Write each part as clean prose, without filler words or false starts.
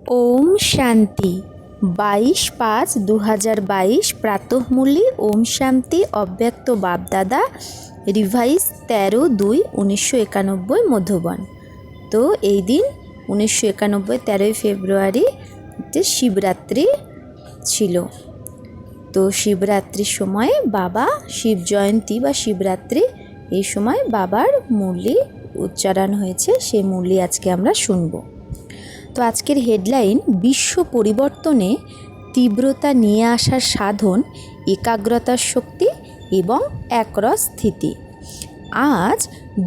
ओम शांति 22/5/2022 प्रातःमूली ओम शांति अव्यक्त बापदादा रिवाइज 13/2/1991 मधुबन। तो এই দিন 1991 13 ফেব্রুয়ারি শিবরাত্রি ছিল। তো শিবরাত্রির সময় বাবা শিব জয়ন্তী বা শিবরাত্রি এই সময় বাবার মুরলি উচ্চারণ হয়েছে, সেই মুরলি আজকে আমরা শুনব। তো আজকের হেডলাইন বিশ্ব পরিবর্তনে তীব্রতা নিয়ে আসার সাধন একাগ্রতার শক্তি এবং একরস স্থিতি। আজ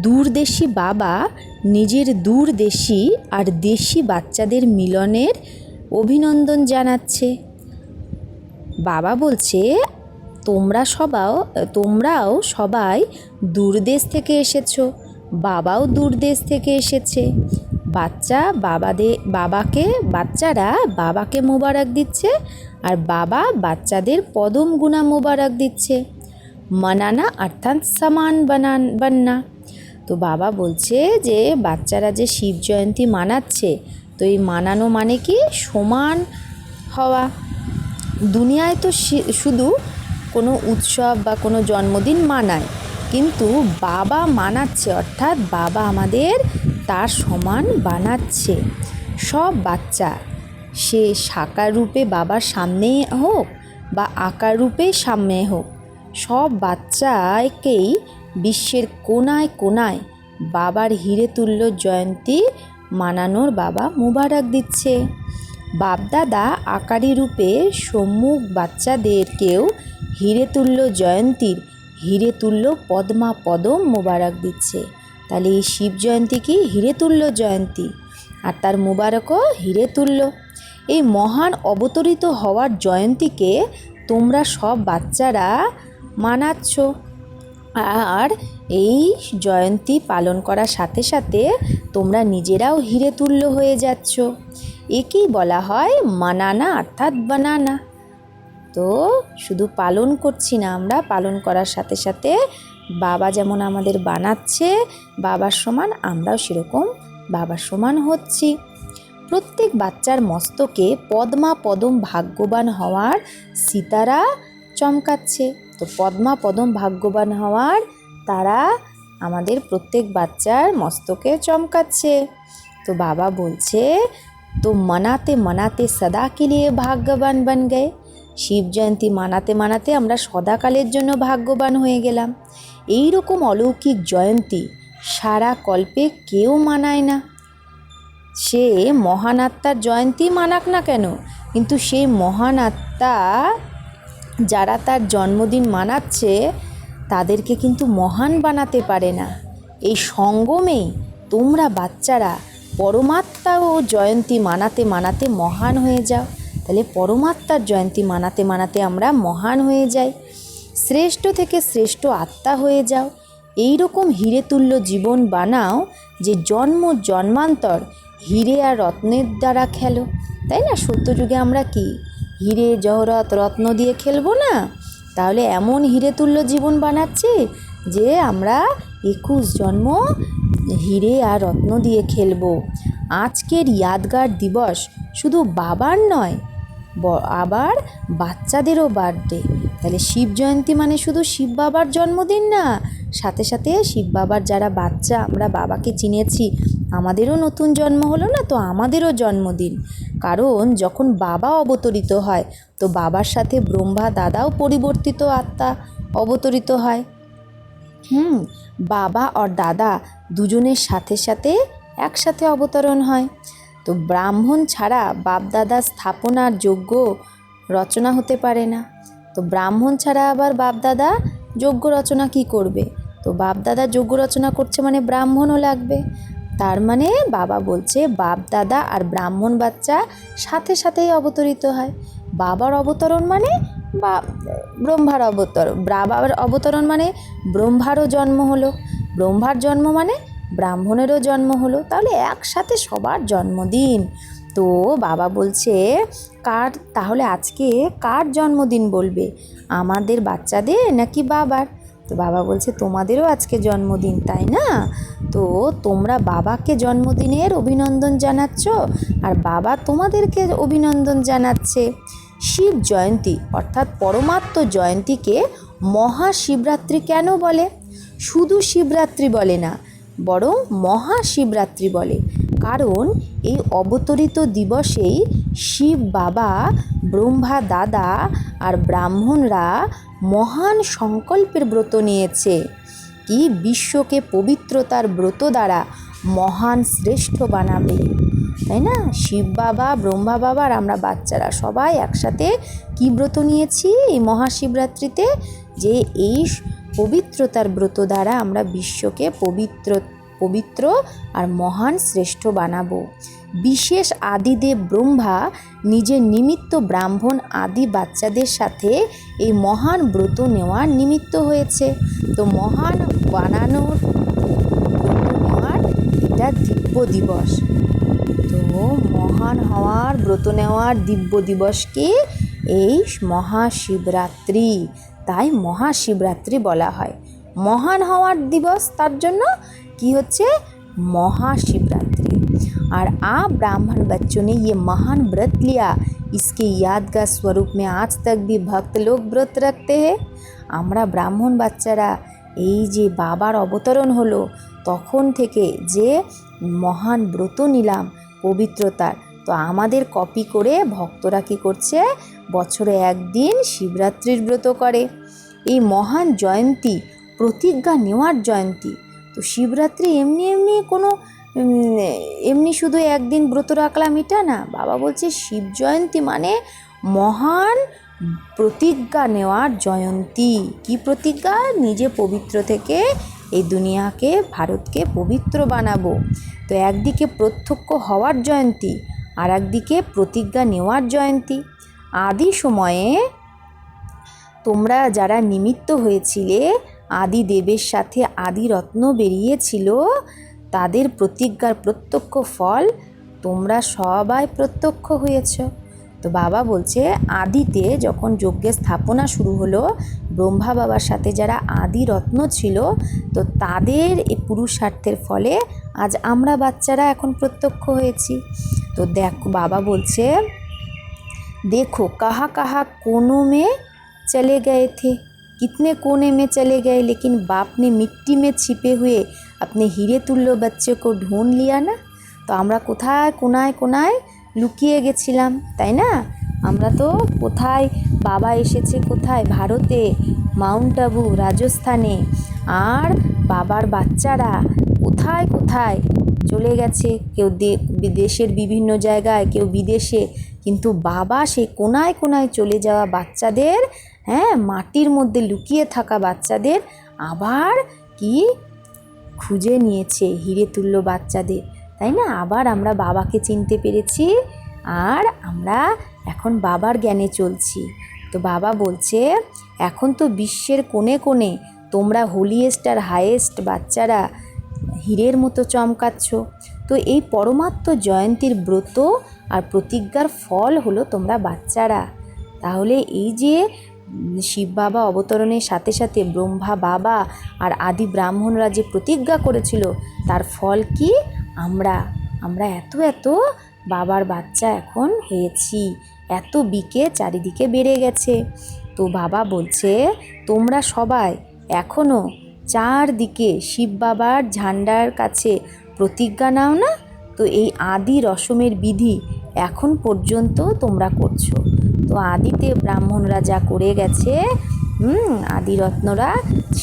দূরদেশী বাবা নিজের দূরদেশী আর দেশি বাচ্চাদের মিলনের অভিনন্দন জানাচ্ছে। বাবা বলছে তোমরাও সবাই দূরদেশ থেকে এসেছো, বাবাও দূরদেশ থেকে এসেছে। বাচ্চারা বাবাকে মোবারক দিচ্ছে আর বাবা বাচ্চাদের পদম গুণা মোবারক দিচ্ছে। মানানা অর্থাৎ সমান বান্না। তো বাবা বলছে যে বাচ্চারা যে শিব জয়ন্তী মানাচ্ছে, তো এই মানানো মানে কি সমান হওয়া। দুনিয়ায় তো শুধু কোনো উৎসব বা কোনো জন্মদিন মানায়, কিন্তু বাবা মানাচ্ছে, অর্থাৎ বাবা আমাদের তার সমান বানাচ্ছে। সব বাচ্চা সে সাকার রূপে বাবার সামনে হোক বা আকার রূপে সামনে হোক, সব বাচ্চাকেই বিশ্বের কোনায় কোনায় বাবার হিরে তুল্য জয়ন্তী মানানোর বাবা মুবারক দিচ্ছে। বাপদাদা আকারী রূপে সম্মুখ বাচ্চাদেরকেও হিরে তুল্য জয়ন্তীর হিরে তুল্য পদম মুবারক দিচ্ছে। তাহলে এই শিব জয়ন্তী কি হিরে তুল্য জয়ন্তী, আর তার মুবারকও হিরে তুল্য। এই মহান অবতরিত হওয়ার জয়ন্তীকে তোমরা সব বাচ্চারা মানাচ্ছ, আর এই জয়ন্তী পালন করার সাথে সাথে তোমরা নিজেরাও হিরে তুল্য হয়ে যাচ্ছ। একেই বলা হয় মানানা অর্থাৎ বানানা। তো শুধু পালন করছি না, আমরা পালন করার সাথে সাথে বাবা যেমন আমাদের বানাচ্ছে বাবার সমান, আমরাও সেরকম বাবার সমান হচ্ছি। প্রত্যেক বাচ্চার মস্তকে পদম ভাগ্যবান হওয়ার সিতারা চমকাচ্ছে। তো পদম ভাগ্যবান হওয়ার তারা আমাদের প্রত্যেক বাচ্চার মস্তকে চমকাচ্ছে। তো বাবা বলছে তো মানাতে মানাতে সদা কে লিয়ে ভাগ্যবান বন গয়ে। শিব জয়ন্তী মানাতে মানাতে আমরা সদাকালের জন্য ভাগ্যবান হয়ে গেলাম। এই রকম অলৌকিক জয়ন্তী সারা কল্পে কেউ মানায় না। সে মহান আত্মার জয়ন্তী মানাক না কেন, কিন্তু সেই মহান আত্মা যারা তার জন্মদিন মানাচ্ছে তাদেরকে কিন্তু মহান বানাতে পারে না। এই সঙ্গমেই তোমরা বাচ্চারা পরমাত্মা ও জয়ন্তী মানাতে মানাতে মহান হয়ে যাও। তাহলে পরমাত্মার জয়ন্তী মানাতে মানাতে আমরা মহান হয়ে যাই, শ্রেষ্ঠ থেকে শ্রেষ্ঠ আত্মা হয়ে যাও। এই রকম হিরে তুল্য জীবন বানাও যে জন্ম জন্মান্তর হিরে আর রত্নের দ্বারা খেলো। তাই না? সত্যযুগে আমরা কি হিরে জহরত রত্ন দিয়ে খেলবো না? তাহলে এমন হিরে তুল্য জীবন বানাচ্ছি যে আমরা 21 জন্ম হিরে আর রত্ন দিয়ে খেলবো। আজকের ইয়াদগার দিবস শুধু বাবার নয়, আবার বাচ্চাদেরও বার্থডে। তাহলে শিব জয়ন্তী মানে শুধু শিব বাবার জন্মদিন না, সাথে সাথে শিব বাবার যারা বাচ্চা আমরা বাবাকে চিনেছি, আমাদেরও নতুন জন্ম হলো না, তো আমাদেরও জন্মদিন। কারণ যখন বাবা অবতরিত হয় তো বাবার সাথে ব্রহ্মা দাদাও পরিবর্তিত আত্মা অবতরিত হয়। বাবা আর দাদা দুজনের সাথে সাথে একসাথে অবতরণ হয়। তো ব্রাহ্মণ ছাড়া বাপদাদা স্থাপনার যোগ্য রচনা হতে পারে না। তো ব্রাহ্মণ ছাড়া আবার বাপদাদা যজ্ঞ রচনা কি করবে? তো বাপদাদা যজ্ঞ রচনা করছে মানে ব্রাহ্মণও লাগবে। তার মানে বাবা বলছে বাপদাদা আর ব্রাহ্মণ বাচ্চা সাথে সাথেই অবতরিত হয়। বাবার অবতরণ মানে ব্রহ্মার অবতরণ, বাবার অবতরণ মানে ব্রহ্মারও জন্ম হলো, ব্রহ্মার জন্ম মানে ব্রাহ্মণেরও জন্ম হলো। তাহলে একসাথে সবার জন্মদিন। তো বাবা বলছে তাহলে আজকে কার জন্মদিন বলবে, আমাদের বাচ্চাদের নাকি বাবার? তো বাবা বলছে তোমাদেরও আজকে জন্মদিন, তাই না? তো তোমরা বাবাকে জন্মদিনের অভিনন্দন জানাচ্ছ আর বাবা তোমাদেরকে অভিনন্দন জানাচ্ছে। শিব জয়ন্তী অর্থাৎ পরমাত্ম জয়ন্তীকে মহাশিবরাত্রি কেন বলে? শুধু শিবরাত্রি বলে না, বরং মহাশিবরাত্রি বলে, কারণ এই অবতরিত দিবসেই শিব বাবা, ব্রহ্মা দাদা আর ব্রাহ্মণরা মহান সংকল্পের ব্রত নিয়েছে কি বিশ্বকে পবিত্রতার ব্রত দ্বারা মহান শ্রেষ্ঠ বানাবে, তাই না? শিব বাবা, ব্রহ্মা বাবা আর আমরা বাচ্চারা সবাই একসাথে কি ব্রত নিয়েছি এই মহাশিবরাত্রিতে? যে এই পবিত্রতার ব্রত দ্বারা আমরা বিশ্বকে পবিত্র আর মহান শ্রেষ্ঠ বানাবো। বিশেষ আদিদেব ব্রহ্মা নিজের নিমিত্ত ব্রাহ্মণ আদি বাচ্চাদের সাথে এই মহান ব্রত নেওয়ার নিমিত্ত হয়েছে। তো মহান বানানোর ব্রত নেওয়ার এটা দিব্য দিবস। তো মহান হওয়ার ব্রত নেওয়ার দিব্য দিবসকে এই মহাশিবরাত্রি, তাই মহাশিবরাত্রি বলা হয়। মহান হওয়ার দিবস, তার জন্য কি হচ্ছে महाशिवरात्रि। और आप ब्राह्मण बच्चों ने ये महान व्रत लिया, इसके यादगार स्वरूप में आज तक भी भक्त लोग व्रत रखते हैं। আমরা ব্রাহ্মণ বাচ্চারা এই যে বাবার অবতরণ হলো তখন থেকে যে মহান ব্রত নিলাম পবিত্রতার, তো আমাদের কপি করে ভক্তরা কী করছে, বছরে একদিন শিবরাত্রির ব্রত করে। এই মহান জয়ন্তী প্রতিজ্ঞা নেওয়ার জয়ন্তী। তো শিবরাত্রি এমনি কোনো এমনি শুধু একদিন ব্রত রাখলাম এটা না, বাবা বলছে শিব জয়ন্তী মানে মহান প্রতিজ্ঞা নেওয়ার জয়ন্তী। কি প্রতিজ্ঞা? নিজে পবিত্র থেকে এই দুনিয়াকে, ভারতকে পবিত্র বানাবো। তো একদিকে প্রত্যক্ষ হওয়ার জয়ন্তী আর একদিকে প্রতিজ্ঞা নেওয়ার জয়ন্তী। আদি সময়ে তোমরা যারা নিমিত্ত হয়েছিলে, আদি দেবের সাথে আদি রত্ন বেরিয়েছিল, তাদের প্রতিজ্ঞার প্রত্যক্ষ ফল তোমরা সবাই প্রত্যক্ষ হয়েছ। তো বাবা বলছে আদিতে যখন যজ্ঞের স্থাপনা শুরু হলো, ব্রহ্মা বাবার সাথে যারা আদি রত্ন ছিল, তো তাদের এই পুরুষার্থের ফলে আজ আমরা বাচ্চারা এখন প্রত্যক্ষ হয়েছি। তো দেখো বাবা বলছে देखो कहाँ कहाँ कोनों में चले गए थे, कितने कोने में चले गए, लेकिन बाप ने मिट्टी में छिपे हुए अपने हीरे तुल्य बच्चे को ढूंढ लिया ना। তো আমরা কোথায় কোনায় কোনায় লুকিয়ে গেছিলাম, তাই না? আমরা তো কোথায়, বাবা এসেছে কোথায়, ভারতে মাউন্ট আবু রাজস্থানে, আর বাবার বাচ্চারা কোথায় কোথায় চলে গেছে, কেউ দেশের বিভিন্ন জায়গায়, কেউ বিদেশে, কিন্তু বাবা সেই কোনায় কোনায় চলে যাওয়া বাচ্চাদের, মাটির মধ্যে লুকিয়ে থাকা বাচ্চাদের আবার কি খুঁজে নিয়েছে, হিরে তুল্য বাচ্চাদের, তাই না? আবার আমরা বাবাকে চিনতে পেরেছি আর আমরা এখন বাবার জ্ঞানে চলছি। তো বাবা বলছে এখন তো বিশ্বের কোণে কোণে তোমরা হোলিয়েস্ট আর হাইয়েস্ট বাচ্চারা হীরের মতো চমকাচ্ছ। তো এই পরমাত্ম জয়ন্তীর ব্রত আর প্রতিজ্ঞার ফল হলো তোমরা বাচ্চারা। তাহলে এই যে শিব বাবা অবতরণের সাথে সাথে ব্রহ্মা বাবা আর আদি ব্রাহ্মণরা যে প্রতিজ্ঞা করেছিল, তার ফল কি? আমরা এত এত বাবার বাচ্চা এখন হয়েছি, এত বিকে চারিদিকে বেড়ে গেছে। তো বাবা বলছে তোমরা সবাই এখনও চারদিকে শিব বাবার ঝান্ডার কাছে প্রতিজ্ঞা নাও না। তো এই আদি রসমের বিধি এখন পর্যন্ত তোমরা করছো। তো আদিতে ব্রাহ্মণরা যা করে গেছে, আদি রত্নরা,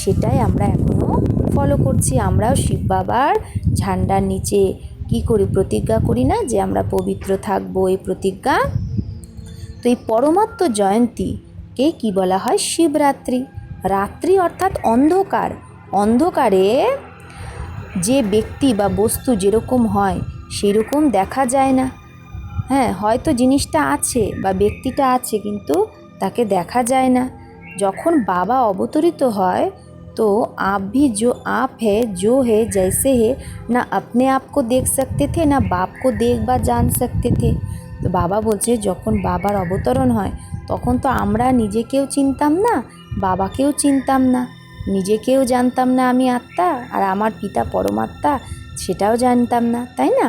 সেটাই আমরা এখনও ফলো করছি। আমরাও শিব বাবার ঝান্ডার নিচে কি করি, প্রতিজ্ঞা করি না যে আমরা পবিত্র থাকবো, এই প্রতিজ্ঞা। তো এই পরমাত্ম জয়ন্তীকে কি বলা হয়? শিবরাত্রি। রাত্রি অর্থাৎ অন্ধকার। অন্ধকারে যে ব্যক্তি বা বস্তু যেরকম হয় সেরকম দেখা যায় না। হয়তো জিনিসটা আছে বা ব্যক্তিটা আছে, কিন্তু তাকে দেখা যায় না। যখন বাবা অবতরিত হয় তো आप भी जो आप है जो है जैसे है ना अपने आप को देख सकते थे ना बाप को देख বা জান सकते थे। তো বাবা বলছে যখন বাবার অবতরণ হয় তখন তো আমরা নিজেকেও চিনতাম না, বাবাকেও চিনতাম না, নিজেকেও জানতাম না আমি আত্মা, আর আমার পিতা পরমাত্মা সেটাও জানতাম না, তাই না?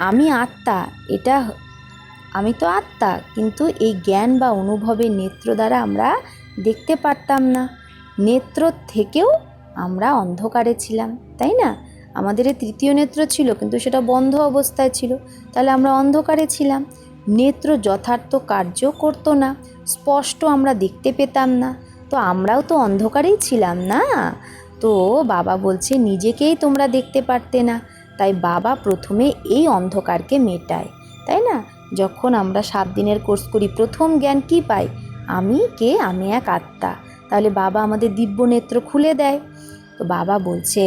আমি আত্মা, এটা আমি তো আত্মা, কিন্তু এই জ্ঞান বা অনুভবের নেত্র দ্বারা আমরা দেখতে পারতাম না। নেত্র থেকেও আমরা অন্ধকারে ছিলাম, তাই না? আমাদের তৃতীয় নেত্র ছিল, কিন্তু সেটা বন্ধ অবস্থায় ছিল, তাহলে আমরা অন্ধকারে ছিলাম। নেত্র যথার্থ কার্য করতো না, স্পষ্ট আমরা দেখতে পেতাম না, তো আমরাও তো অন্ধকারেই ছিলাম না। তো বাবা বলছে নিজেকেই তোমরা দেখতে পারতে না, তাই বাবা প্রথমে এই অন্ধকারকে মেটায়, তাই না? যখন আমরা 7 দিনের কোর্স করি, প্রথম জ্ঞান কি পাই? আমি কে? আমি এক আত্মা। তাহলে বাবা আমাদের দিব্য নেত্র খুলে দেয়। তো বাবা বলছে,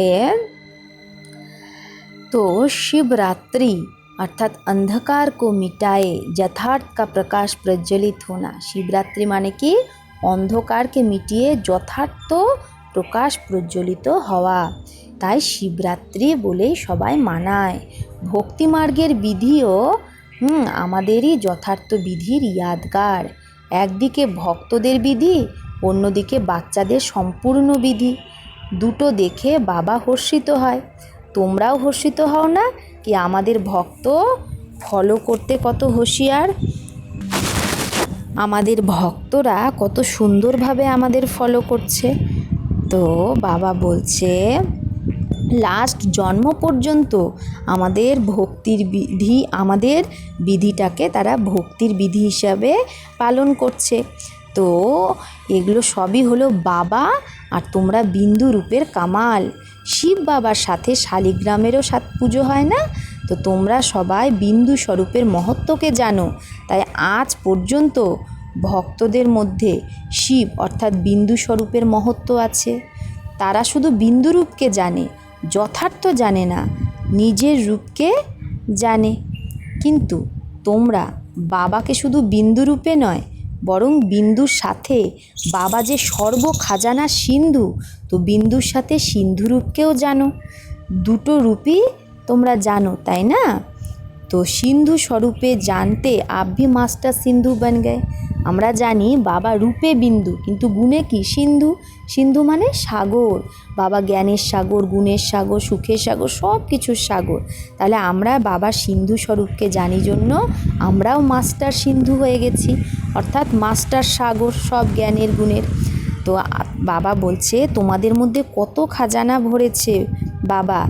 तो शिवरात्रि अर्थात अंधकार को मिटाए यथार्थ का प्रकाश प्रज्वलित होना। शिवरात्रि माने कि অন্ধকারকে মিটিয়ে যথার্থ প্রকাশ প্রজ্বলিত হওয়া, তাই শিবরাত্রি বলেই সবাই মানায়। ভক্তিমার্গের বিধিও আমাদেরই যথার্থ বিধির ইয়াদগার। একদিকে ভক্তদের বিধি, অন্যদিকে বাচ্চাদের সম্পূর্ণ বিধি, দুটো দেখে বাবা হর্ষিত হয়। তোমরাও হর্ষিত হও না কি? আমাদের ভক্ত ফলো করতে কত হুঁশিয়ার, আমাদের ভক্তরা কত সুন্দরভাবে আমাদের ফলো করছে। তো বাবা বলছে লাস্ট জন্ম পর্যন্ত আমাদের ভক্তির বিধি, আমাদের বিধিটাকে তারা ভক্তির বিধি হিসাবে পালন করছে। তো এগুলো সবই হলো বাবা আর তোমরা বিন্দু রূপের কামাল। শিব বাবার সাথে শালিগ্রামেরও পুজো হয় না? তো তোমরা সবাই বিন্দু স্বরূপের মহত্বকে জানো, তাই আজ পর্যন্ত ভক্তদের মধ্যে শিব অর্থাৎ বিন্দু স্বরূপের মহত্ব আছে। তারা শুধু বিন্দু রূপকে জানে, যথার্থ জানে না, নিজের রূপকে জানে। কিন্তু তোমরা বাবাকে শুধু বিন্দু রূপে নয়, বরং বিন্দুর সাথে বাবা যে সর্ব খাজানা সিন্ধু, তো বিন্দুর সাথে সিন্ধু রূপকেও জানো। দুটো রূপই তোমরা জানো, তাই না? তো সিন্ধু স্বরূপে জানতে आप भी मास्टर सिंधु बन गए। আমরা জানি বাবা রূপে বিন্দু, কিন্তু গুণে কি সিন্ধু। সিন্ধু মানে সাগর, বাবা জ্ঞানের সাগর, গুণের সাগর, সুখের সাগর, সব কিছুর সাগর। তাহলে আমরা বাবা সিন্ধু স্বরূপকে জানি জন্য আমরাও মাস্টার সিন্ধু হয়ে গেছি, অর্থাৎ মাস্টার সাগর সব জ্ঞানের গুণের। তো বাবা বলছে তোমাদের মধ্যে কত খাজানা ভরেছে বাবা,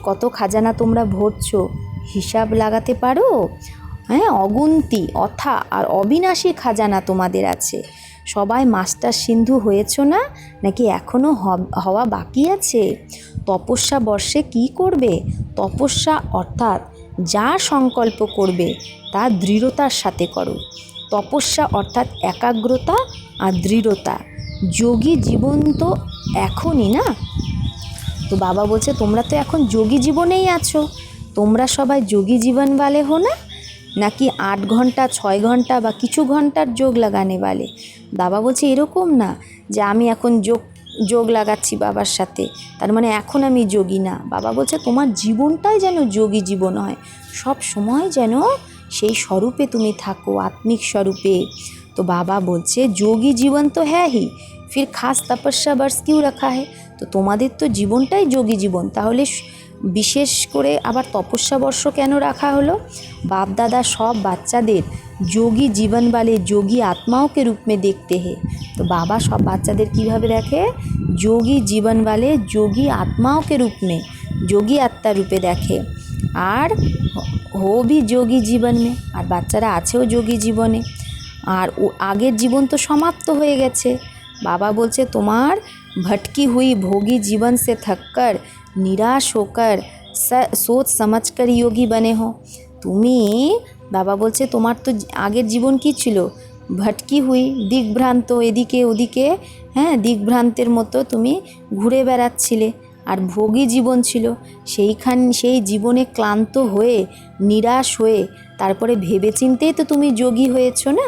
কত খাজানা তোমরা ভরছো, হিসাব লাগাতে পারো? হ্যাঁ, অগুন্তি অথা আর অবিনাশী খাজানা তোমাদের আছে। সবাই মাস্টার সিন্ধু হয়েছ না, নাকি এখনও হওয়া বাকি আছে? তপস্যা বর্ষে কি করবে? তপস্যা অর্থাৎ যা সংকল্প করবে তা দৃঢ়তার সাথে করো। তপস্যা অর্থাৎ একাগ্রতা আর দৃঢ়তা। যোগী জীবন তো এখনই না। তো বাবা বলছে তোমরা তো এখন যোগী জীবনেই আছো। তোমরা সবাই যোগী জীবন वाले हो ना, নাকি 8 ঘন্টা 6 ঘন্টা বা কিছু ঘন্টার যোগ লাগানে वाले? বাবা বলছে এরকম না যে আমি এখন যোগ লাগাচ্ছি বাবার সাথে, তার মানে এখন আমি যোগী না। বাবা বলছে তোমার জীবনটাই যেন যোগী জীবন হয়, সব সময় যেন সেই স্বরূপে তুমি থাকো, আত্মিক স্বরূপে। তো বাবা বলছে যোগী জীবন তো হ্যাঁ হি, ফির খাস তপস্যা বর্ষ কিউ রাখা है? তো তোমাদের তো জীবনটাই যোগী জীবন, তাহলে বিশেষ করে আবার তপস্যা বর্ষ কেন রাখা হলো? बाप दादा सब বাচ্চাদের যোগী জীবন वाले যোগী आत्माओं के रूप में देखते हैं। तो बाबा सब বাচ্চাদের কীভাবে দেখে? যোগী জীবন वाले যোগী आत्माओं के रूप में, যোগী আত্মা রূপে দেখে। আর हो भी যোগী জীবন में, আর বাচ্চারা আছেও যোগী জীবনে। আর ও আগের জীবন তো সমাপ্ত হয়ে গেছে। বাবা বলছে তোমার भटकी हुई भोगी जीवन से थककर निराश होकर सोच समझकर योगी बने हो। তুমি বাবা বলছে তোমার তো আগের জীবন কি ছিল? ভটকি হুই, দিকভ্রান্ত, এদিকে ওদিকে, হ্যাঁ, দিকভ্রান্তের মতো তুমি ঘুরে বেড়াচ্ছিলে। আর ভোগী জীবন ছিল, সেই জীবনে ক্লান্ত হয়ে নিরাশ হয়ে তারপরে ভেবেচিন্তেই তো তুমি যোগী হয়েছো না।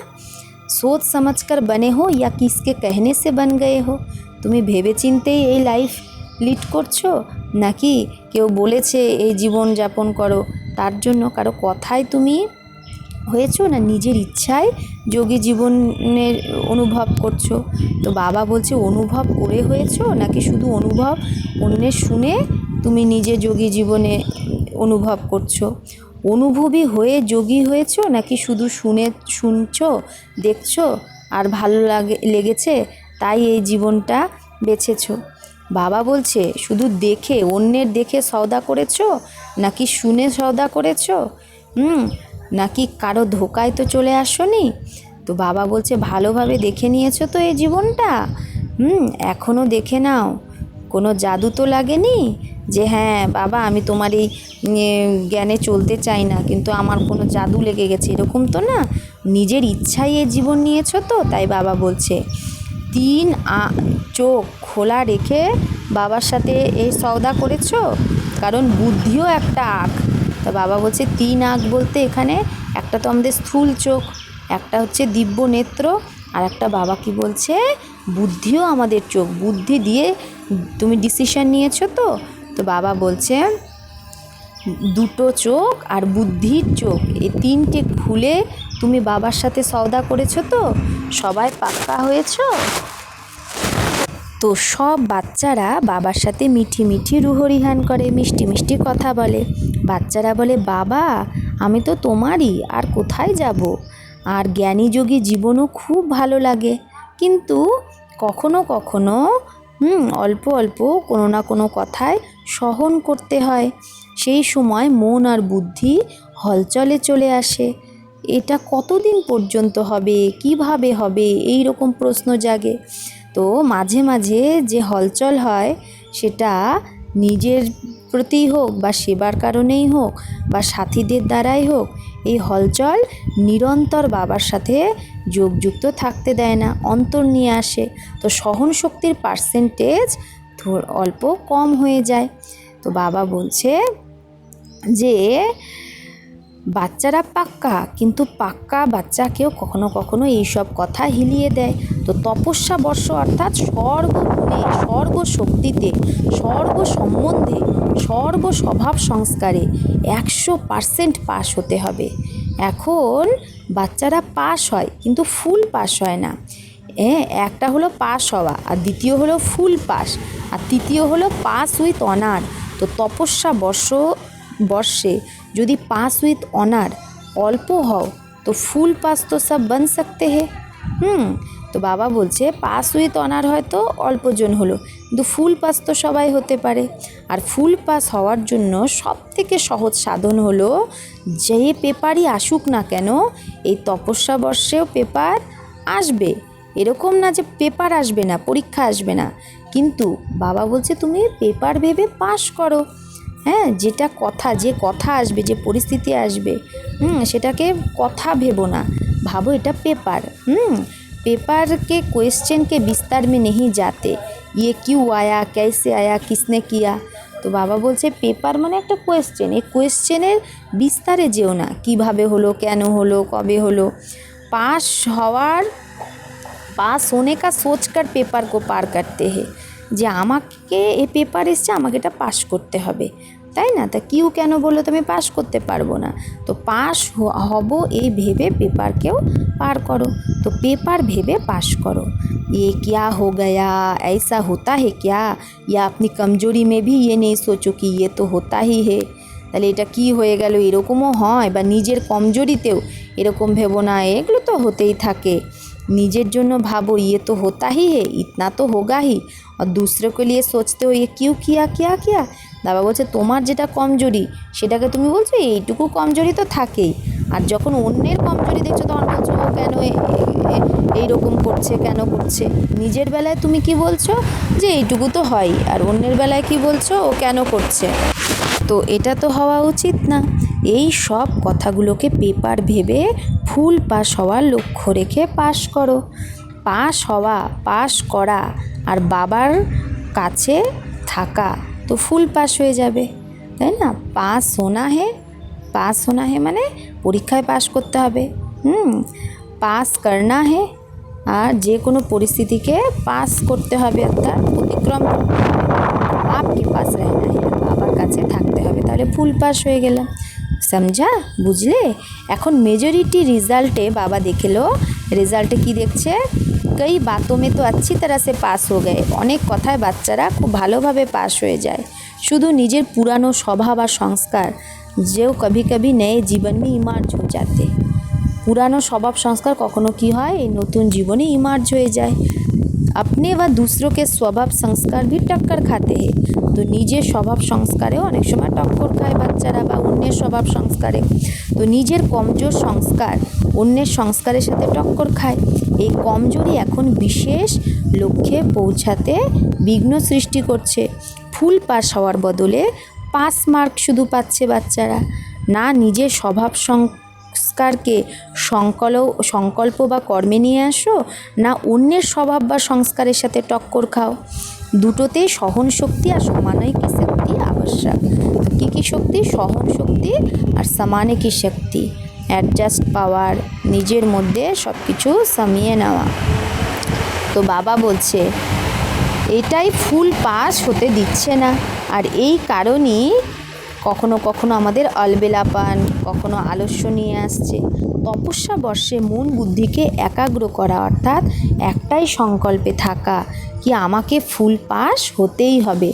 सोच समझकर बने हो या किसके कहने से बन गए हो? তুমি ভেবেচিন্তেই এই লাইফ লিড করছো, নাকি কেউ বলেছে এই জীবন যাপন করো তার জন্য, কারো কথায় তুমি হয়েছো না নিজের ইচ্ছায় যোগী জীবনের অনুভব করছো? তো বাবা বলছে অনুভব করে হয়েছো নাকি শুধু অনুভব অন্যের শুনে তুমি নিজে যোগী জীবনে অনুভব করছো? অনুভবী হয়ে যোগী হয়েছো নাকি শুধু শুনছো, দেখছো আর ভালো লেগেছে তাই এই জীবনটা বেছেছো? বাবা বলছে শুধু দেখে অন্যের দেখে সওদা করেছো নাকি শুনে সওদা করেছো? নাকি কারো ধোকায় তো চলে আসোনি? তো বাবা বলছে ভালোভাবে দেখে নিয়েছো তো এই জীবনটা? এখনও দেখে নাও, কোনো জাদু তো লাগেনি যে হ্যাঁ বাবা আমি তোমার এই জ্ঞানে চলতে চাই না কিন্তু আমার কোনো জাদু লেগে গেছে, এরকম তো না। নিজের ইচ্ছায় এই জীবন নিয়েছো তো, তাই বাবা বলছে তিন চোখ খোলা রেখে বাবার সাথে এই সওদা করেছো, কারণ বুদ্ধিও একটা আঁখ। তা বাবা বলছে তিন আঁখ বলতে এখানে একটা তো আমাদের স্থূল চোখ, একটা হচ্ছে দিব্য নেত্র, আর একটা বাবা কি বলছে বুদ্ধিও আমাদের চোখ, বুদ্ধি দিয়ে তুমি ডিসিশন নিয়েছো তো। তো বাবা বলছে দুটো চোখ আর বুদ্ধির চোখ এই তিনটে খুলে তুমি বাবার সাথে সওদা করেছো তো, সবাই পাক্কা হয়েছো। তো সব বাচ্চারা বাবার সাথে মিঠি মিঠি রুহরিহান করে, মিষ্টি মিষ্টি কথা বলে। বাচ্চারা বলে বাবা আমি তো তোমারই, আর কোথায় যাব, আর জ্ঞানী যোগী জীবনও খুব ভালো লাগে, কিন্তু কখনো কখনো অল্প অল্প কোনো না কোনো কথায় সহন করতে হয়, সেই সময় মন আর বুদ্ধি হলচলে চলে আসে। এটা কতদিন পর্যন্ত হবে, কিভাবে হবে, এই রকম প্রশ্ন জাগে। তো মাঝে মাঝে যে হলচল হয় সেটা নিজের প্রতিই হোক বা সেবার কারণেই হোক বা সাথীদের দ্বারাই হোক, এই হলচল নিরন্তর বাবার সাথে যোগযুক্ত থাকতে দেয় না, অন্তর নিয়ে আসে। তো সহন শক্তির পার্সেন্টেজ অল্প কম হয়ে যায়। তো বাবা বলছে যে বাচ্চারা পাক্কা, কিন্তু পাক্কা বাচ্চাকেও কখনো কখনো এইসব কথা হিলিয়ে দেয়। তো তপস্যা বর্ষ অর্থাৎ সর্বগুণে, সর্বশক্তিতে, সর্ব সম্বন্ধে, সর্ব স্বভাব সংস্কারে 100% পাস হতে হবে। এখন বাচ্চারা পাস হয় কিন্তু ফুল পাস হয় না। একটা হলো পাস হওয়া, আর দ্বিতীয় হলো ফুল পাস, আর তৃতীয় হলো পাস উইথ অনার। তো তপস্যা বর্ষে যদি পাস উইথ অনার অল্প হও তো ফুল পাস তো সব বন সকতে হে। তো বাবা বলছে পাস উইথ অনার হয়তো অল্পজন হলো, কিন্তু ফুল পাস তো সবাই হতে পারে। আর ফুল পাস হওয়ার জন্য সবথেকে সহজ সাধন হলো যে পেপারই আসুক না কেন, এই তপস্যা বর্ষেও পেপার আসবে, এরকম না যে পেপার আসবে না, পরীক্ষা আসবে না, কিন্তু বাবা বলছে তুমি পেপার ভেবে পাস করো। যেটা কথা, যে কথা আসবে, যে পরিস্থিতি আসবে, সেটাকে কথা ভেবো না, ভাবো এটা পেপার। पेपर के क्वेश्चन के विस्तार में नहीं जाते, ये क्यों आया, कैसे आया, किसने किया। তো বাবা বলছে পেপার মানে একটা কোয়েশ্চেন, এই কোয়েশ্চেনের বিস্তারে যেও না, কিভাবে হলো, কেন হলো, কবে হলো। पास होने का सोच कर पेपर को पार करते हैं, যে আমাকে এই পেপার এসছে, আমাকে এটা পাস করতে হবে, তাই না? তা কিউ কেন বললো তো আমি পাস করতে পারবো না, তো পাস হব এই ভেবে পেপারকেও পার করো। তো পেপার ভেবে পাস করো। ये क्या हो गया, ऐसा होता है क्या, या अपनी कमजोरी में भी ये नहीं सोचो कि ये तो होता ही है। তাহলে এটা কি হয়ে গেল, এরকমও হয়, বা নিজের কমজোরিতেও এরকম ভেবো না, এগুলো তো হতেই থাকে। নিজের জন্য ভাবো ये तो होता ही है, इतना तो होगा ही, और दूसरों के लिए सोचते हो ये क्यों किया, क्या किया। বাবা বলছে তোমার যেটা কমজোরি সেটাকে তুমি বলছো এইটুকু কমজোরি তো থাকেই, আর যখন অন্যের কমজোরি দেখছো তখন বলছো ও কেন এইরকম করছে, কেন করছে। নিজের বেলায় তুমি কি বলছো যে এইটুকু তো হয়, আর অন্যের বেলায় কি বলছো ও কেন করছে। তো এটা তো হওয়া উচিত না। এই সব কথাগুলোকে পেপার ভেবে ফুল পাস হওয়ার লক্ষ্য রেখে পাস করো। পাস হওয়া, পাস করা আর বাবার কাছে থাকা, তো ফুল পাস হয়ে যাবে, তাই না? পাস হোনা হে মানে পরীক্ষায় পাস করতে হবে। পাস করনা হে, আর যে কোনো পরিস্থিতিকে পাস করতে হবে, অর্থাৎ অতিক্রম করতে হবে। আপকে পাস রহনা হে, বাবার কাছে থাকতে হবে, তাহলে ফুল পাস হয়ে গেলাম। समझा বুঝলে? এখন মেজরিটি রেজাল্টে বাবা দেখলো, রেজাল্টে কি দেখছে, কই বাতোं में तो अच्छी तरह से पास हो गए, অনেক কথায় বাচ্চারা খুব ভালোভাবে পাস হয়ে যায়। শুধু নিজের পুরানো স্বভাব আর সংস্কার যেও কभी कभी नए जीवन में इमर्ज हो जाते, পুরানো স্বভাব সংস্কার কখনো কি হয়, এই নতুন জীবনে ইমার্জ হয়ে যায়। अपने व दूसरों के स्वभाव संस्कार भी टक्कर खाते हैं, তো নিজের স্বভাব সংস্কারেও অনেক সময় টক্কর খায় বাচ্চারা বা অন্যের স্বভাব সংস্কারে। তো নিজের কমজোর সংস্কার অন্যের সংস্কারের সাথে টক্কর খায়। এই কমজোরি এখন বিশেষ লক্ষ্যে পৌঁছাতে বিঘ্ন সৃষ্টি করছে। ফুল পাস হওয়ার বদলে পাস মার্ক শুধু পাচ্ছে বাচ্চারা, না নিজের স্বভাব সংস্কারকে সংকল্প বা কর্মে নিয়ে আসো, না অন্যের স্বভাব বা সংস্কারের সাথে টক্কর খাও। দুটোতেই সহন শক্তি আর সমানয়িক শক্তি আবশ্যক। কী কী শক্তি? সহন শক্তি আর সমানিক শক্তি, অ্যাডজাস্ট পাওয়ার, নিজের মধ্যে সব কিছু সামিয়ে নেওয়া। তো বাবা বলছে এটাই ফুল পাস হতে দিচ্ছে না, আর এই কারণেই কখনো কখনো আমাদের অলবেলাপান, কখনো আলস্য নিয়ে আসছে। তপস্যা বর্ষে মন বুদ্ধিকে একাগ্র করা, অর্থাৎ একটাই সংকল্পে থাকা কি আমাকে ফুল পাস হতেই হবে।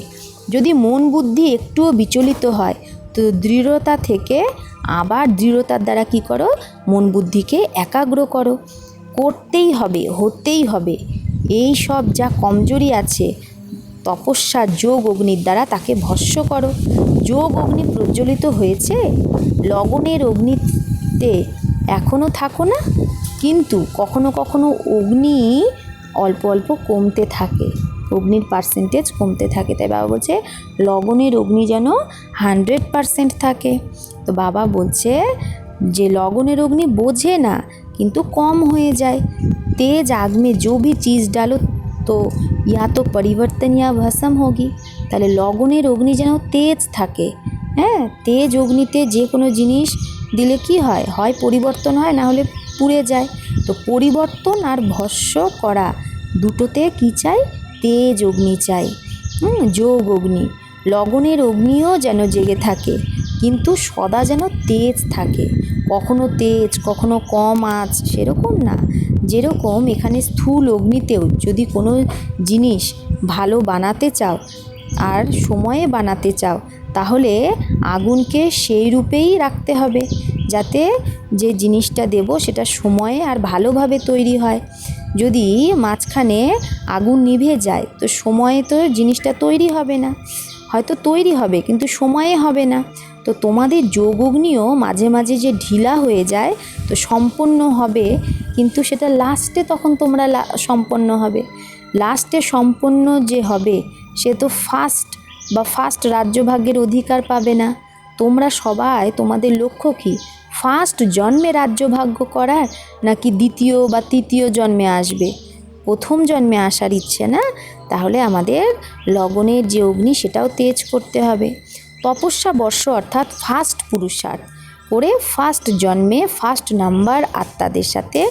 যদি মন বুদ্ধি একটুও বিচলিত হয় তো দৃঢ়তা থেকে আবার দৃঢ়তার দ্বারা কি করো, মন বুদ্ধিকে একাগ্র করো। করতেই হবে, হতেই হবে, এই সব যা কমজোরি আছে তপস্যা যোগ অগ্নির দ্বারা তাকে ভস্ম করো। যোগ অগ্নি প্রজ্বলিত হয়েছে, লগনের অগ্নিতে এখনও থাকো না, কিন্তু কখনো কখনো অগ্নি অল্প অল্প কমতে থাকে, অগ্নির পার্সেন্টেজ কমতে থাকে। তাই বাবা বলছে লগনের অগ্নি যেন 100% থাকে। তো বাবা বলছে যে লগনের অগ্নি বোঝে না কিন্তু কম হয়ে যায়। तेज आग में जो भी चीज़ डालो तो या तो परिवर्तन या भस्म होगी। তাহলে লগনের অগ্নি যেন তেজ থাকে, হ্যাঁ, তেজ অগ্নিতে যে কোনো জিনিস দিলে কি হয়, হয় পরিবর্তন হয়, না হলে পুড়ে যায়। তো পরিবর্তন আর ভস্ম করা দুটোতে কি চাই, তেজ অগ্নি চাই, যোগ অগ্নি। লগনের অগ্নিও যেন জেগে থাকে কিন্তু সদা যেন তেজ থাকে, কখনো তেজ কখনো কম আঁচ, সেরকম না। যেরকম এখানে স্থূল অগ্নিতেও যদি কোনো জিনিস ভালো বানাতে চাও আর সময়ে বানাতে চাও তাহলে আগুনকে সেই রূপেই রাখতে হবে যাতে যে জিনিসটা দেব সেটা সময়ে আর ভালোভাবে তৈরি হয়। যদি মাঝখানে আগুন নিভে যায় তো সময়ে তো জিনিসটা তৈরি হবে না, হয়তো তৈরি হবে কিন্তু সময়ে হবে না। তো তোমাদের যোগ অগ্নিও মাঝে মাঝে যে ঢিলা হয়ে যায় তো সম্পন্ন হবে, কিন্তু সেটা লাস্টে তখন তোমরা সম্পন্ন হবে। লাস্টে সম্পন্ন যে হবে সে তো ফার্স্ট রাজ্যভাগ্যের অধিকার পাবে না। তোমরা সবাই তোমাদের লক্ষ্য কি, ফার্স্ট জন্মে রাজ্যভাগ্য করার নাকি দ্বিতীয় বা তৃতীয় জন্মে আসবে? প্রথম জন্মে আসার ইচ্ছে না? তাহলে আমাদের লগনের যে অগ্নি সেটাও তেজ করতে হবে। তপস্যা বর্ষ অর্থাৎ ফার্স্ট পুরুষার্থ করে ফার্স্ট জন্মে ফার্স্ট নাম্বার আত্মাদের সাথে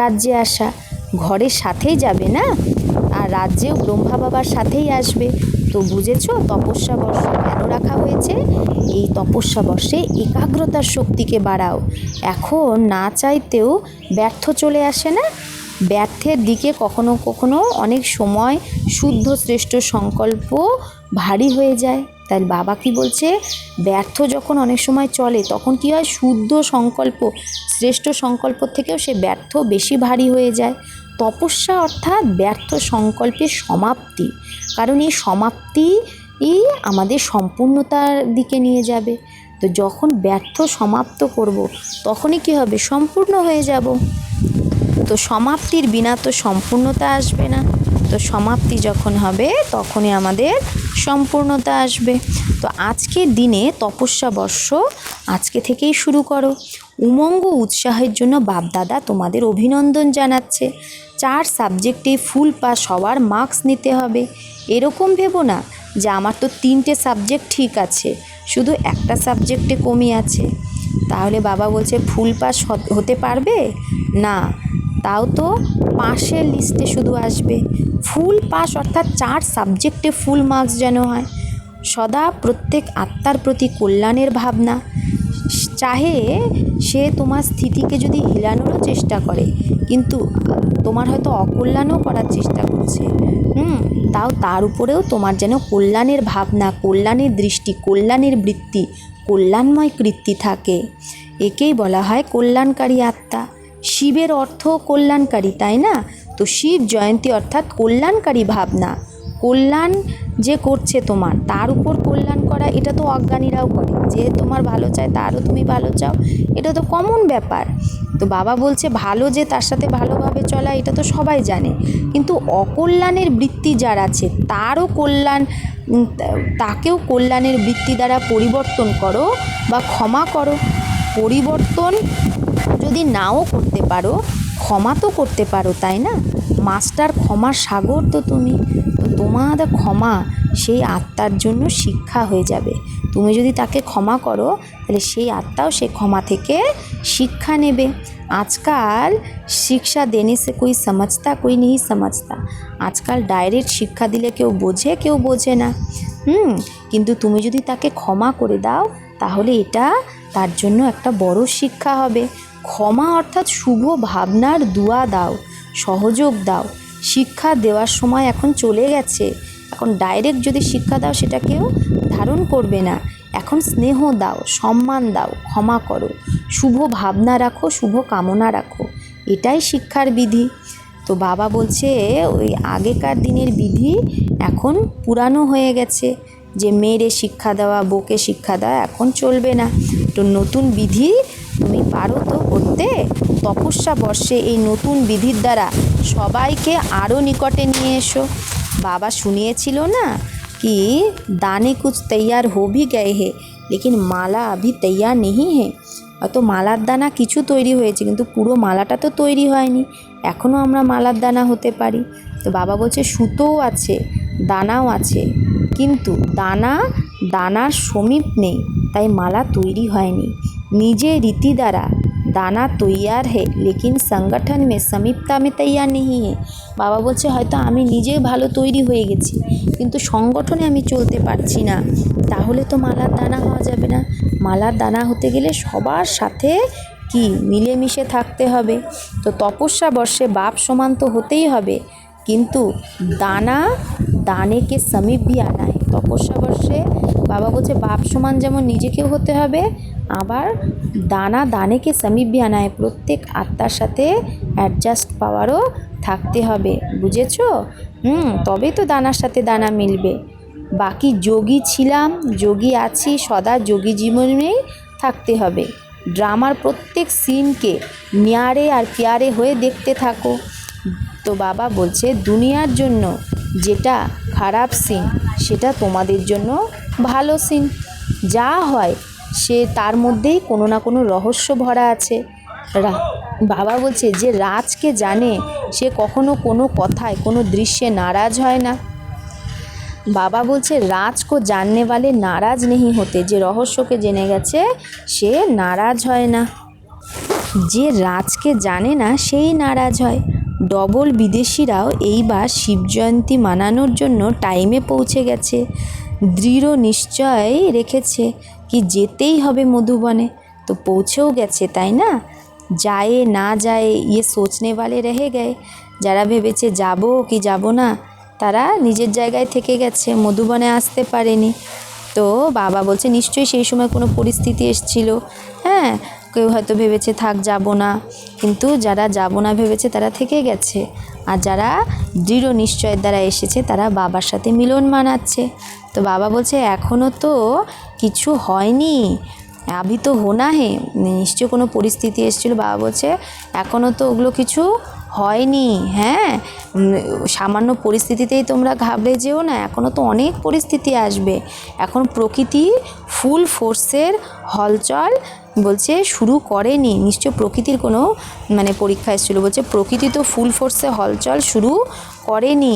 রাজ্যে আসা। ঘরের সাথেই যাবে না, আর রাজ্যেও ব্রহ্মা বাবার সাথেই আসবে। তো বুঝেছো তপস্যা বর্ষ কেন রাখা হয়েছে? এই তপস্যা বর্ষে একাগ্রতার শক্তিকে বাড়াও। এখন না চাইতেও ব্যর্থ চলে আসে না, ব্যর্থের দিকে কখনো কখনো অনেক সময় শুদ্ধ শ্রেষ্ঠ সংকল্প ভারী হয়ে যায়। তাই বাবা কি বলছে, ব্যর্থ যখন অনেক সময় চলে তখন কি হয়, শুদ্ধ সংকল্প শ্রেষ্ঠ সংকল্প থেকেও সে ব্যর্থ বেশি ভারী হয়ে যায়। তপস্যা অর্থাৎ ব্যর্থ সংকল্পের সমাপ্তি, কারণ এই সমাপ্তি আমাদের সম্পূর্ণতার দিকে নিয়ে যাবে। তো যখন ব্যর্থ সমাপ্ত করব তখনই কি হবে, সম্পূর্ণ হয়ে যাব। তো সমাপ্তির বিনা তো সম্পূর্ণতা আসবে না, তো সমাপ্তি যখন হবে তখনই আমাদের সম্পূর্ণতা আসবে। তো আজকের দিনে তপস্যা বর্ষ আজকে থেকেই শুরু করো। উমঙ্গ উৎসাহের জন্য বাপদাদা তোমাদের অভিনন্দন জানাচ্ছে। 4 সাবজেক্টে ফুল পাস হওয়ার মার্কস নিতে হবে। এরকম ভেবো না যে আমার তো 3টে সাবজেক্ট ঠিক আছে, শুধু একটা সাবজেক্টে কমই আছে, তাহলে বাবা বলছে ফুল পাস হতে পারবে না, তাও তো পাশের লিস্টে শুধু আসবে। ফুল পাস অর্থাৎ 4 সাবজেক্টে ফুল মার্কস যেন হয়। সদা প্রত্যেক আত্মার প্রতি কল্যাণের ভাবনা, চাহে সে তোমার স্থিতিকে যদি হিলানোরও চেষ্টা করে, কিন্তু তোমার হয়তো অকল্যাণও করার চেষ্টা করছে, তাও তার উপরেও তোমার যেন কল্যাণের ভাবনা, কল্যাণের দৃষ্টি, কল্যাণের বৃত্তি, কল্যাণময় কৃত্তি থাকে। একেই বলা হয় কল্যাণকারী আত্মা। শিবের অর্থ কল্যাণকারী, তাই না? তো শিব জয়ন্তী অর্থাৎ কল্যাণকারী ভাবনা। কল্যাণ যে করছে তোমার, তার উপর কল্যাণ করা, এটা তো অজ্ঞানীরাও করে। যে তোমার ভালো চায় তারও তুমি ভালো চাও, এটা তো কমন ব্যাপার। তো বাবা বলছে ভালো যে তার সাথে ভালোভাবে চলা, এটা তো সবাই জানে, কিন্তু অকল্যাণের বৃত্তি যার আছে তারও কল্যাণ, তাকেও কল্যাণের বৃত্তি দ্বারা পরিবর্তন করো বা ক্ষমা করো। পরিবর্তন যদি নাও করতে পারো, ক্ষমা তো করতে পারো, তাই না? মাস্টার ক্ষমার সাগর তো তুমি। তো তোমার ক্ষমা সেই আত্মার জন্য শিক্ষা হয়ে যাবে। তুমি যদি তাকে ক্ষমা করো, তাহলে সেই আত্মাও সে ক্ষমা থেকে শিক্ষা নেবে। আজকাল শিক্ষা দেনে সে কোই সমঝতা কোই নেই সমঝতা। আজকাল ডাইরেক্ট শিক্ষা দিলে কেউ বোঝে, কেউ বোঝে না। কিন্তু তুমি যদি তাকে ক্ষমা করে দাও, তাহলে এটা তার জন্য একটা বড় শিক্ষা হবে। ক্ষমা অর্থাৎ শুভ ভাবনার দুয়া দাও, সহযোগ দাও। শিক্ষা দেওয়ার সময় এখন চলে গেছে। এখন ডাইরেক্ট যদি শিক্ষা দাও, সেটা কেউ ধারণ করবে না। এখন স্নেহ দাও, সম্মান দাও, ক্ষমা করো, শুভ ভাবনা রাখো, শুভ কামনা রাখো। এটাই শিক্ষার বিধি। তো বাবা বলছে ওই আগেকার দিনের বিধি এখন পুরানো হয়ে গেছে, যে মেয়েরে শিক্ষা দেওয়া, বউকে শিক্ষা দেওয়া এখন চলবে না। তো নতুন বিধি তুমি পারো তো করতে। তপস্যা বর্ষে এই নতুন বিধির দ্বারা সবাইকে আরও নিকটে নিয়ে এসো। বাবা শুনিয়েছিল না कि दाने कुछ तैयार हो भी गए हैं लेकिन माला अभी तैयार नहीं है। হয়তো মালার দানা কিছু তৈরি হয়েছে, কিন্তু পুরো মালাটা তো তৈরি হয়নি। এখনও আমরা মালার দানা হতে পারি। তো বাবা বলছে সুতোও আছে, দানাও আছে, কিন্তু দানার সমীপ নেই, তাই মালা তৈরি হয়নি। নিজে রীতি দ্বারা দানা তৈয়ার হে লেকিন সংগঠন মে সমীপতা মে তৈয়ার নেই হে। বাবা বলছে হয়তো আমি নিজে ভালো তৈরি হয়ে গেছি, কিন্তু সংগঠনে আমি চলতে পারছি না, তাহলে তো মালার দানা হওয়া যাবে না। মালার দানা হতে গেলে সবার সাথে কি মিলেমিশে থাকতে হবে। তো তপস্যা বর্ষে বাপ সমান তো হতেই হবে, কিন্তু দানেকে সমীপ ভি আনা है। তপস্যা বর্ষে বাবা বলছে বাপ সমান যেমন নিজেকেও হতে হবে, আবার দানেকে সমীপ ভি আনা है। প্রত্যেক আত্মার সাথে অ্যাডজাস্ট পাওয়ারও থাকতে হবে, বুঝেছো? তবেই তো দানার সাথে দানা মিলবে। বাকি যোগী ছিলাম, যোগী আছি, সদা যোগী জীবনেই থাকতে হবে। ড্রামার প্রত্যেক সিনকে ন্যারে আর প্যারে হয়ে দেখতে থাকো। তো বাবা বলছে দুনিয়ার জন্য যেটা খারাপ সিন, সেটা তোমাদের জন্য ভালো সিন। যা হয় সে তার মধ্যেই কোনো না কোনো রহস্য ভরা আছে। বাবা বলছে যে রাজকে জানে সে কখনো কোনো কথায়, কোনো দৃশ্যে নারাজ হয় না। বাবা বলছে রাজ কো জাননে वाले নারাজ নেই হতে। যে রহস্যকে জেনে গেছে সে নারাজ হয় না। যে রাজকে জানে না সেই নারাজ হয়। ডবল বিদেশিরাও এইবার শিবজয়ন্তী মানানোর জন্য টাইমে পৌঁছে গেছে। দৃঢ় নিশ্চয় রেখেছে কি যেতেই হবে মধুবনে। তো পৌঁছেও গেছে, তাই না? যায় না যায় ইয়ে সোচনে वाले রহে গয়ে। যারা ভেবেছে যাব কি যাব না, তারা নিজের জায়গায় থেকে গেছে, মধুবনে আসতে পারেনি। তো বাবা বলছে নিশ্চয়ই সেই সময় কোনো পরিস্থিতি এসেছিল। কেউ হয়তো ভেবেছে থাক যাব না, কিন্তু যারা যাব না ভেবেছে তারা থেকে গেছে। আর যারা দৃঢ় নিশ্চয়ের দ্বারা এসেছে তারা বাবার সাথে মিলন মানাচ্ছে। তো বাবা বলছে এখনও তো কিছু হয়নি, আভি তো হোনা হে। নিশ্চয় কোনো পরিস্থিতি এসেছিলো। বাবা বলছে এখনও তো ওগুলো কিছু হয়নি। সামান্য পরিস্থিতিতেই তোমরা ঘাবড়ে যেও না, এখনও তো অনেক পরিস্থিতি আসবে। এখন প্রকৃতি ফুল ফোর্সের হলচল বলছে শুরু করেনি। নিশ্চয় প্রকৃতির কোনো পরীক্ষা এসেছিলো। বলছে প্রকৃতি তো ফুল ফোর্সে হলচল শুরু করেনি,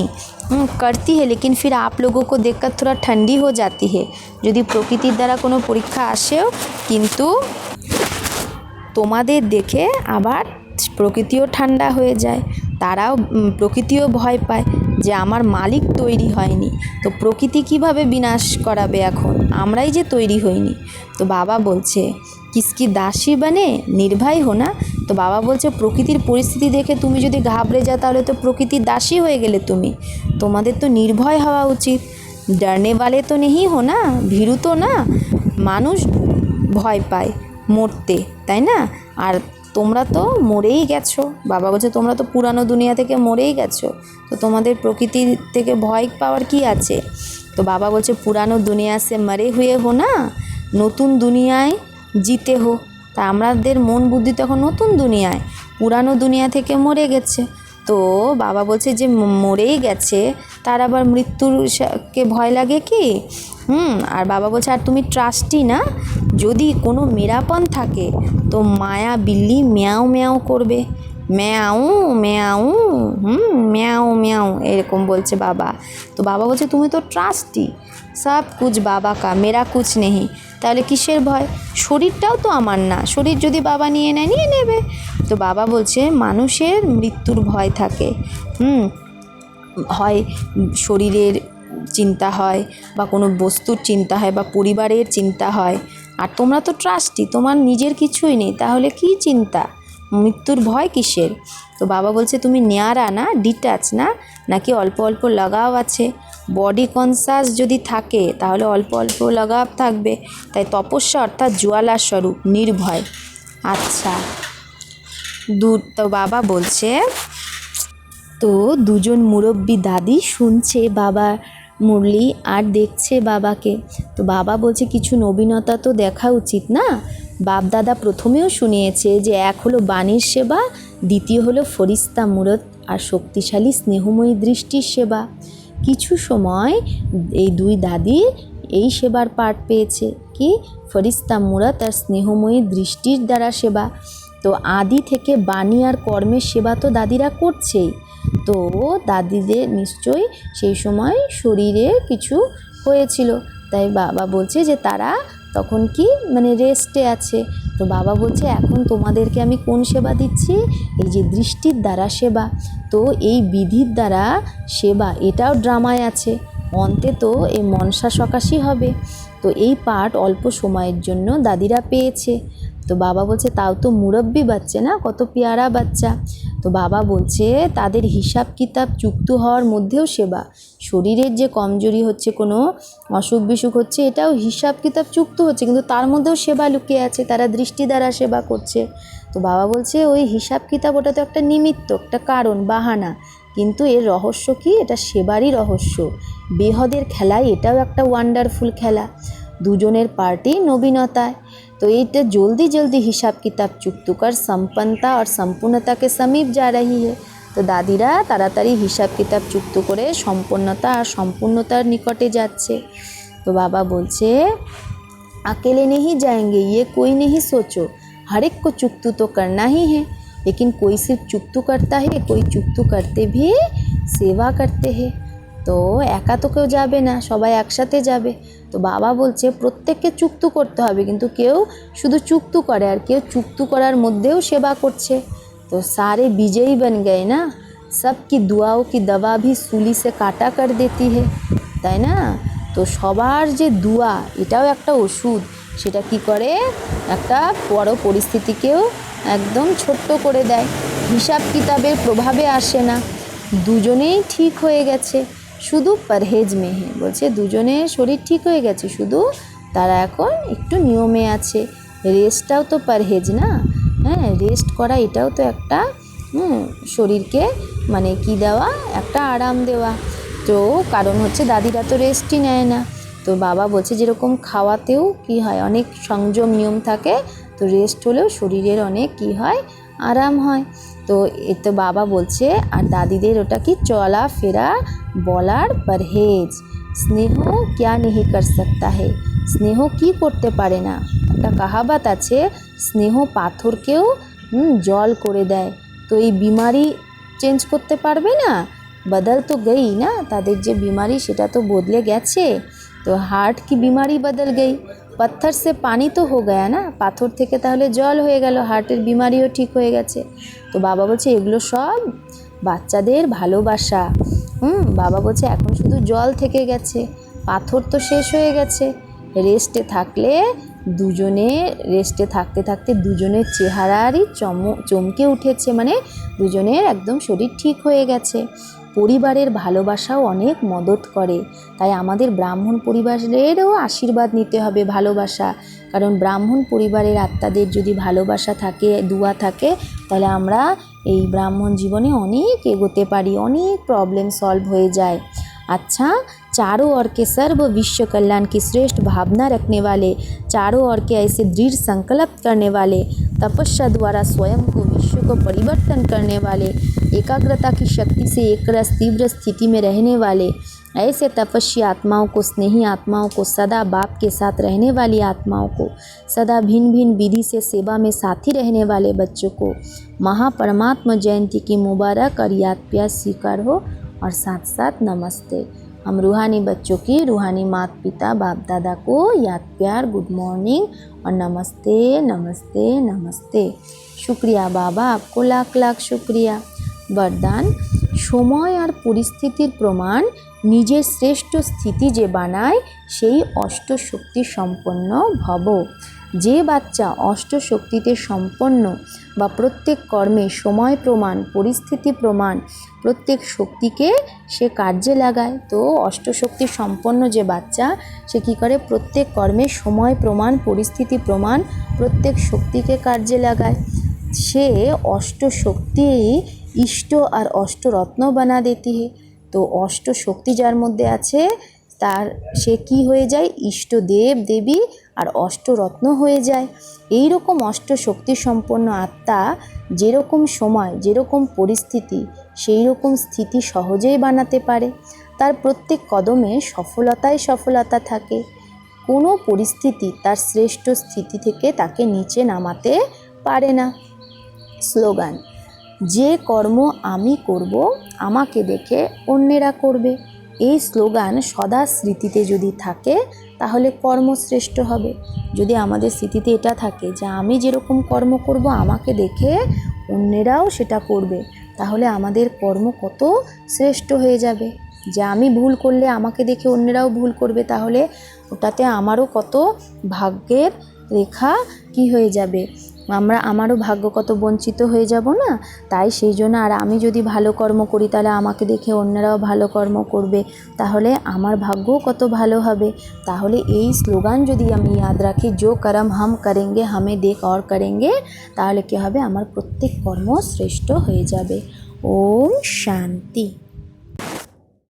करती है लेकिन फिर आप लोगों को देखकर थोड़ा ठंडी हो जाती है। যদি প্রকৃতির দ্বারা কোনো পরীক্ষা আসেও, কিন্তু তোমাদের দেখে আবার প্রকৃতিও ঠান্ডা হয়ে যায়, তারাও প্রকৃতিও ভয় পায়। যে আমার মালিক তৈরি হয়নি, তো প্রকৃতি কিভাবে বিনাশ করাবে এখন, আমরাই যে তৈরি হইনি। তো বাবা বলছে কিসকি দাসী বানে নির্ভয় হো না। তো বাবা বলছে প্রকৃতির পরিস্থিতি দেখে তুমি যদি ঘাবড়ে যাও তাহলে তো প্রকৃতির দাসী হয়ে গেলে তুমি, তোমাদের তো নির্ভয় হওয়া উচিত। ডরনে वाले তো নেই হো না, ভীরু তো না। মানুষ ভয় পায় মরতে, তাই না? আর তোমরা তো মরেই গেছো। বাবা বলছে তোমরা তো পুরানো দুনিয়া থেকে মরেই গেছো, তো তোমাদের প্রকৃতির থেকে ভয় পাওয়ার কি আছে। তো বাবা বলছে পুরানো দুনিয়া সে মরে হুয়ে হো না, নতুন দুনিয়ায় জিতে হো। তা আমাদের মন বুদ্ধি তখন নতুন দুনিয়ায়, পুরানো দুনিয়া থেকে মরে গেছে। তো বাবা বলছে যে মরেই গেছে তার আবার মৃত্যুরকে ভয় লাগে কি? আর বাবা বলছে আর তুমি ট্রাস্টি না, যদি কোনো মেরাপন থাকে তো মায়া বিল্লি ম্যাও ম্যাও করবে, ম্যাও ম্যাও ম্যাও ম্যাও এরকম বলছে বাবা। তো বাবা বলছে তুমি তো ট্রাস্টি, সব কুছ বাবা কা, মেরা কুছ নেই। তাহলে কিসের ভয়? শরীরটাও তো আমার না, শরীর যদি বাবা নিয়ে নেয় নিয়ে নেবে। তো বাবা বলছে মানুষের মৃত্যুর ভয় থাকে, হয় শরীরের চিন্তা হয় বা কোনো বস্তুর চিন্তা হয় বা পরিবারের চিন্তা হয়। আর তোমরা তো ট্রাস্টি, তোমার নিজের কিছুই নেই, তাহলে কি চিন্তা, মৃত্যুর ভয় কিসের? তো বাবা বলছে তুমি ন্যাড়া না, ডিটাচ না, নাকি অল্প অল্প লাগাও আছে। বডি কনসাস যদি থাকে তাহলে অল্প অল্প লাগাব থাকবে। তাই তপস্যা অর্থাৎ জোয়ালা স্বরূপ নির্ভয়। আচ্ছা, তো বাবা বলছে, তো দুজন মুরব্বি দাদি শুনছে বাবা মুরলি আর দেখছে বাবাকে। তো বাবা বলছে কিছু নবীনতা তো দেখা উচিত না। বাপ দাদা প্রথমেও শুনিয়েছে যে এক হলো বাণীর সেবা, দ্বিতীয় হলো ফরিস্তা মুরত আর শক্তিশালী স্নেহময়ী দৃষ্টির সেবা। কিছু সময় এই দুই দাদি এই সেবার পাঠ পেয়েছে, কি ফরিস্তা মুরত আর স্নেহময়ী দৃষ্টির দ্বারা সেবা। তো আদি থেকে বাণী আর কর্মের সেবা তো দাদিরা করছেই। তো দাদিদের নিশ্চয়ই সেই সময় শরীরে কিছু হয়েছিল, তাই বাবা বলছে যে তারা তখন কি মানে রেস্টে আছে। তো বাবা বলছে এখন তোমাদেরকে আমি কোন সেবা দিচ্ছি, এই যে দৃষ্টির দ্বারা সেবা। তো এই বিধির দ্বারা সেবা এটাও ড্রামায় আছে, অন্তে তো এই মনসা সকাশই হবে। তো এই পাঠ অল্প সময়ের জন্য দাদিরা পেয়েছে। তো বাবা বলছে তাও তো মুরব্বি বাচ্চা না, কত পেয়ারা বাচ্চা। তো বাবা বলছে তাদের হিসাব কিতাব চুক্ত হওয়ার মধ্যেও সেবা। শরীরের যে কমজোরি হচ্ছে, কোনো অসুখ বিসুখ হচ্ছে, এটাও হিসাব কিতাব চুক্ত হচ্ছে, কিন্তু তার মধ্যেও সেবা লুকিয়ে আছে, তারা দৃষ্টি দ্বারা সেবা করছে। তো বাবা বলছে ওই হিসাব কিতাব ওটা তো একটা নিমিত্ত, একটা কারণ, বাহানা, কিন্তু এর রহস্য কি, এটা সেবারই রহস্য। বেহদের খেলায় এটাও একটা ওয়ান্ডারফুল খেলা, দুজনের পার্টি নবীনতায়। तो ये जल्दी जल्दी हिसाब किताब चुक्त कर सम्पन्नता और सम्पूर्णता के समीप जा रही है। तो दादीरा ताड़ाताड़ी हिसाब किताब चुक्त करे सम्पन्नता और सम्पूर्णतार निकटे जाच्छे। तो बाबा बोलछे अकेले नहीं जाएंगे, ये कोई नहीं सोचो, हर एक को चुक्त तो करना ही है, लेकिन कोई सिर्फ चुक्त करता है, कोई चुक्त करते भी सेवा करते हैं। তো একা তো কেউ যাবে না, সবাই একসাথে যাবে। তো বাবা বলছে প্রত্যেককে চুক্ত করতে হবে, কিন্তু কেউ শুধু চুক্ত করে আর কেউ চুক্ত করার মধ্যেও সেবা করছে। তো সারে বিজয়ী বন গয়ে না, সব কি দুয়াও কি দবা ভি সুলি সে কাটা কর দেতি হে, তাই না? তো সবার যে দুয়া এটাও একটা ওষুধ, সেটা কি করে একটা বড় পরিস্থিতিকেও একদম ছোট্ট করে দেয়, হিসাব কিতাবের প্রভাবে আসে না, দুজনেই ঠিক হয়ে গেছে, শুধু পরহেজ মেহে। বলছে দুজনের শরীর ঠিক হয়ে গেছে, শুধু তারা এখন একটু নিয়মে আছে। রেস্টটাও তো পরহেজ না, হ্যাঁ, রেস্ট করা এটাও তো একটা শরীরকে মানে কি দেওয়া, একটা আরাম দেওয়া। তো কারণ হচ্ছে দাদিরা তো রেস্টই নেয় না। তো বাবা বলছে যেরকম খাওয়াতেও কি হয়, অনেক সংযম নিয়ম থাকে, তো রেস্ট হলেও শরীরের অনেক কি হয়, আরাম হয়। তো এ তো বাবা বলছে আর দাদিদের ওটা কি চলা ফেরা বলার পরহেজ। স্নেহ क्या नहीं कर सकता है, স্নেহ কি করতে পারে না। একটা কাহাবাত আছে, স্নেহ পাথরকেও জল করে দেয়। তো এই বিমারি চেঞ্জ করতে পারবে না, বদল তো গই না, তাদের যে বিমারি সেটা তো বদলে গেছে। তো হার্ট কি বিমারি বদল গই, পাথর সে পানি তো হো গয়া না, পাথর থেকে তাহলে জল হয়ে গেল, হার্টের বিমারিও ঠিক হয়ে গেছে। তো বাবা বলছে এগুলো সব বাচ্চাদের ভালোবাসা, বাবা বলছে এখন শুধু জল থেকে গেছে, পাথর তো শেষ হয়ে গেছে। রেস্টে থাকলে রেস্টে থাকতে থাকতে দুজনের চেহারারই চমকে উঠেছে, মানে দুজনের একদম শরীর ঠিক হয়ে গেছে। পরিবারের ভালোবাসাও অনেক মদত করে, তাই আমাদের ব্রাহ্মণ পরিবারেরও আশীর্বাদ নিতে হবে, ভালোবাসা। কারণ ব্রাহ্মণ পরিবারের আত্মাদের যদি ভালোবাসা থাকে, দুয়া থাকে, তাহলে আমরা এই ব্রাহ্মণ জীবনে অনেক এগোতে পারি, অনেক प्रॉब्लम सॉल्व हो जाए। अच्छा, चारों ओर के सर्व विश्व कल्याण की श्रेष्ठ भावना रखने वाले, चारों ओर के ऐसे दृढ़ संकल्प करने वाले, तपस्या द्वारा स्वयं को विश्व को परिवर्तन करने वाले, एकाग्रता की शक्ति से एक रस तीव्र स्थिति में रहने वाले, ऐसे तपस्वी आत्माओं को, स्नेही आत्माओं को, सदा बाप के साथ रहने वाली आत्माओं को, सदा भिन्न भिन्न विधि से सेवा में साथी रहने वाले बच्चों को महापरमात्मा जयंती की मुबारक और याद प्यार स्वीकार हो, और साथ साथ नमस्ते। हम रूहानी बच्चों की, रूहानी माता पिता बाप दादा को याद प्यार, गुड मॉर्निंग और नमस्ते नमस्ते नमस्ते। शुक्रिया बाबा, आपको लाख लाख शुक्रिया। वरदान, সময় আর পরিস্থিতির প্রমাণ নিজের শ্রেষ্ঠ স্থিতি যে বানায় সেই অষ্টশক্তি সম্পন্ন ভব। যে বাচ্চা অষ্টশক্তিতে সম্পন্ন বা প্রত্যেক কর্মে সময় প্রমাণ, পরিস্থিতি প্রমাণ, প্রত্যেক শক্তিকে সে কার্যে লাগায়, তো অষ্টশক্তি সম্পন্ন যে বাচ্চা সে কী করে, প্রত্যেক কর্মে সময় প্রমাণ, পরিস্থিতি প্রমাণ, প্রত্যেক শক্তিকে কার্যে লাগায়। সে অষ্টশক্তি ইষ্ট আর অষ্টরত্ন বানা দেতি হে। তো অষ্টশক্তি যার মধ্যে আছে তার সে কি হয়ে যায়, ইষ্টদেব দেবী আর অষ্টরত্ন হয়ে যায়। এই রকম অষ্টশক্তি সম্পন্ন আত্মা যেরকম সময়, যেরকম পরিস্থিতি, সেই রকম স্থিতি সহজেই বানাতে পারে। তার প্রত্যেক কদমে সফলতায় সফলতা থাকে। কোনো পরিস্থিতি তার শ্রেষ্ঠ স্থিতি থেকে তাকে নিচে নামাতে পারে না। স্লোগান, যে কর্ম আমি করব আমাকে দেখে অন্যেরা করবে। এই স্লোগান সদা স্মৃতিতে যদি থাকে তাহলে কর্ম শ্রেষ্ঠ হবে। যদি আমাদের স্মৃতিতে এটা থাকে যে আমি যেরকম কর্ম করব আমাকে দেখে অন্যেরাও সেটা করবে, তাহলে আমাদের কর্ম কত শ্রেষ্ঠ হয়ে যাবে। যে আমি ভুল করলে আমাকে দেখে অন্যেরাও ভুল করবে, তাহলে ওটাতে আমারও কত ভাগ্যের রেখা কি হয়ে যাবে, আমারও ভাগ্য কত বঞ্চিত হয়ে যাব না। তাই সেই জন্য, আর আমি যদি ভালো কর্ম করি তাহলে আমাকে দেখে অন্যরাও ভালো কর্ম করবে, তাহলে আমার ভাগ্যও কত ভালো হবে। তাহলে এই স্লোগান যদি আমি ইয়াদ রাখি, জো করম হাম করেঙ্গে হামে দেখ और করেঙ্গে, তাহলে কী হবে, আমার প্রত্যেক কর্ম শ্রেষ্ঠ হয়ে যাবে। ওম শান্তি।